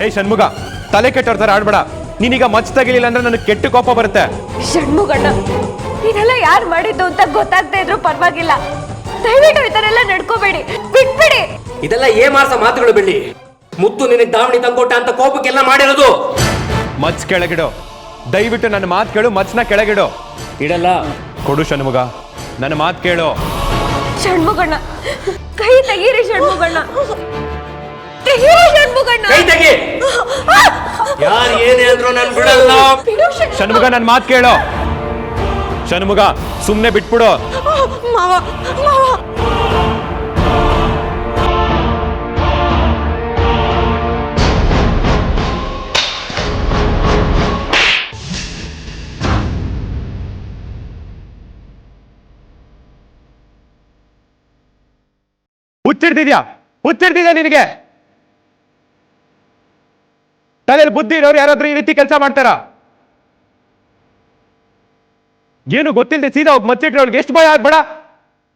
ಏಯ್ ಷಣ್ಮುಗ, ತಲೆ ಕೆಟ್ಟವ್ರ ಥರ ಆಡ್ಬೇಡ. ನೀನೀಗ ಮಚ್ಚ ತಗಿಲಿಲ್ಲ ಅಂದ್ರೆ ನನಗೆ ಕೆಟ್ಟ ಕೋಪ ಬರುತ್ತೆ. ಷಣ್ಮುಗಣ್ಣ, ಇದೆಲ್ಲ ಯಾರು ಮಾಡಿದ್ದು ಅಂತ ಗೊತ್ತಾಗ್ತಾ ಇದ್ರು ಪರವಾಗಿಲ್ಲ. ದಯವಿಟ್ಟು ಈ ಥರ ಎಲ್ಲ ನಡ್ಕೋಬೇಡಿ, ಬಿಟ್ಬಿಡಿ. ಇದೆಲ್ಲ ಏಮಾರ್ಸ ಮಾತುಗಳು ಬೆಳ್ಳಿ. ಮುತ್ತು ನಿನಗೆ ದಾವಣಿ ತಂಗೊಟ್ಟ ಅಂತ ಕೋಪಕ್ಕೆಲ್ಲ ಮಾಡಿರೋದು. ಮಚ್ ಕೆಳಗಿಡು, ದಯವಿಟ್ಟು ನನ್ನ ಮಾತು ಕೇಳು. ಮಚ್ನ ಕೆಳಗಿಡು. ಇಡಲ್ಲ. ಕೊಡು ಷಣ್ಮುಗ, ನನ್ನ ಮಾತು ಕೇಳು. ಷಣ್ಮುಗಣ್ಣ, ಕೈ ತೆಗೀರಿ ಷಣ್ಮುಗಣ್ಣ, ತೆಗೀರಿ ಷಣ್ಮುಗಣ್ಣ. ಕೈ ತೆಗಿ. ಯಾರು ಏನೇ ಅಂದ್ರು ನಾನು ಬಿಡಲ್ಲ. ಷಣ್ಮುಗ, ನನ್ನ ಮಾತು ಕೇಳು. ಷಣ್ಮುಗ, ಸುಮ್ಮನೆ ಬಿಟ್ಬಿಡು. ಮಾವ, ಮಾವ. ಹುಚ್ಚಿಡ್ತಿದ್ಯಾ ನಿನಗೆ? ತಲೆಯಲ್ಲಿ ಬುದ್ಧಿ ಇರೋರು ಯಾರಾದ್ರೂ ಈ ರೀತಿ ಕೆಲಸ ಮಾಡ್ತಾರ? ಏನು ಗೊತ್ತಿಲ್ಲದೆ ಸೀದಾ ಒಬ್ಬ ಮಚ್ಚಿಟ್ರವಳಿಗೆ ಎಷ್ಟು ಭಯ ಆಗ್ಬೇಡ.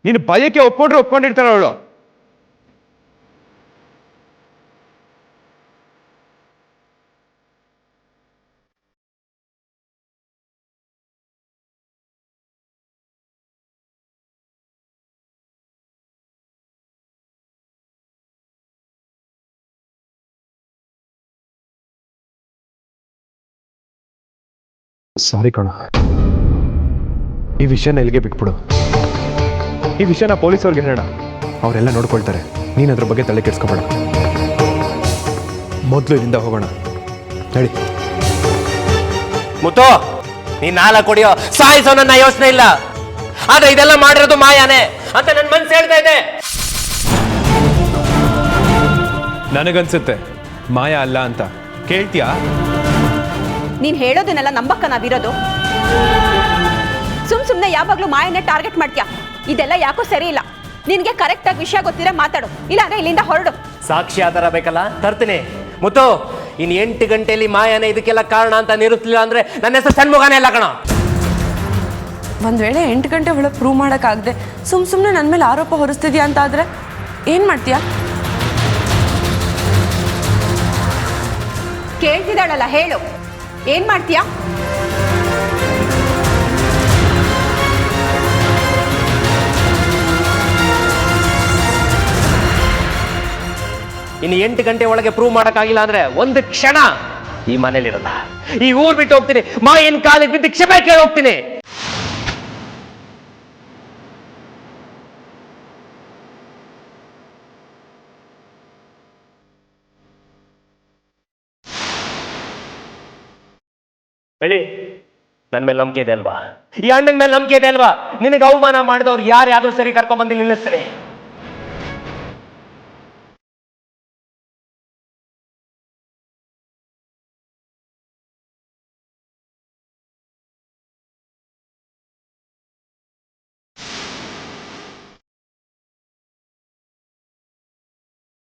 ನೀನು ಭಯಕ್ಕೆ ಒಪ್ಕೊಂಡಿರ್ತಾರ ಅವಳು. ಸಾರಿ ಕಣ, ಈ ವಿಷಯನ ಇಲ್ಲಿಗೆ ಬಿಟ್ಬಿಡು. ಈ ವಿಷಯನ ಪೊಲೀಸವ್ರಿಗೆ ಹೇಳೋಣ, ಅವರೆಲ್ಲ ನೋಡ್ಕೊಳ್ತಾರೆ. ನೀನು ಅದ್ರ ಬಗ್ಗೆ ತಲೆ ಕೆಡಿಸ್ಕೊಬೇಡ. ಮೊದಲು ಇಲ್ಲಿಂದ ಹೋಗೋಣ, ಹೇಳಿ. ಮುತ್ತು, ನೀನ್ ನಾಲ ಕೊಡಿಯೋ ಸಾಯಿಸೋ ನನ್ನ ಯೋಚನೆ ಇಲ್ಲ. ಆದ್ರೆ ಇದೆಲ್ಲ ಮಾಡಿರೋದು ಮಾಯಾನೆ ಅಂತ ನನ್ನ ಮನ್ಸು ಹೇಳ್ತಾ ಇದೆ. ನನಗನ್ಸುತ್ತೆ ಮಾಯಾ ಅಲ್ಲ ಅಂತ. ಕೇಳ್ತೀಯಾ? ನೀನ್ ಹೇಳೋದನ್ನೆಲ್ಲ ನಂಬಕ್ಕ ನಾವಿರೋದು. ಸುಮ್ನೆ ಯಾವಾಗ್ಲೂ ಮಾಯನ್ನೇ ಟಾರ್ಗೆಟ್ ಮಾಡ್ತೀಯಾ? ಇದೆಲ್ಲ ಯಾಕೋ ಸರಿ ಇಲ್ಲ. ನಿನ್ಗೆ ಕರೆಕ್ಟ್ ಆಗಿ ವಿಷಯ ಗೊತ್ತಿರ ಮಾತಾಡು, ಇಲ್ಲ ಅಂದ್ರೆ ಇಲ್ಲಿಂದ ಹೊರಡು. ಸಾಕ್ಷಿ ಆಧಾರ ಬೇಕಲ್ಲ, ತರ್ತೀನಿ. ಮುತ್ತು, ಇನ್ 8 ಗಂಟೆಯಲ್ಲಿ ಮಾಯಾನೆ ಇದಕ್ಕೆಲ್ಲ ಕಾರಣ ಅಂತ ನಿರೂಪಿಸಲಿಲ್ಲ ಅಂದ್ರೆ ನನ್ನ ಹೆಸರು ಷಣ್ಮುಗನೇ ಇಲ್ಲ ಕಣ. ಒಂದ್ ವೇಳೆ 8 ಗಂಟೆ ಒಳಗೆ ಪ್ರೂವ್ ಮಾಡೋಕ್ಕಾಗದೆ ಸುಮ್ಮನೆ ನನ್ನ ಮೇಲೆ ಆರೋಪ ಹೊರಿಸ್ತಿದ್ಯಾ ಅಂತ ಆದ್ರೆ ಏನ್ ಮಾಡ್ತೀಯಾ? ಕೇಳ್ತಿದ್ದಾಳಲ್ಲ, ಹೇಳು, ಏನ್ ಮಾಡ್ತೀಯಾ? ಇನ್ನು 8 ಗಂಟೆ ಒಳಗೆ ಪ್ರೂವ್ ಮಾಡಕ್ಕಾಗಿಲ್ಲ ಅಂದ್ರೆ ಒಂದು ಕ್ಷಣ ಈ ಮನೇಲಿರಲ್ಲ. ಈ ಊರ್ ಬಿಟ್ಟು ಹೋಗ್ತೀನಿ. ಮಾಯನ್ ಕಾಲಿಗೆ ಬಿದ್ದು ಕ್ಷಮೆ ಕೇಳಿ ಹೋಗ್ತೀನಿ. ಹೇಳಿ, ನನ್ನ ಮೇಲೆ ನಂಬಿಕೆ ಇದೆ ಅಲ್ವಾ? ಈ ಅಣ್ಣನ ಮೇಲೆ ನಂಬಿಕೆ ಇದೆ ಅಲ್ವಾ? ನಿನಗೆ ಅವಮಾನ ಮಾಡಿದವ್ರು ಯಾರು ಸರಿ ಕರ್ಕೊಂಡ್ ಬಂದು ನಿಲ್ಲಿಸ್ತೀನಿ.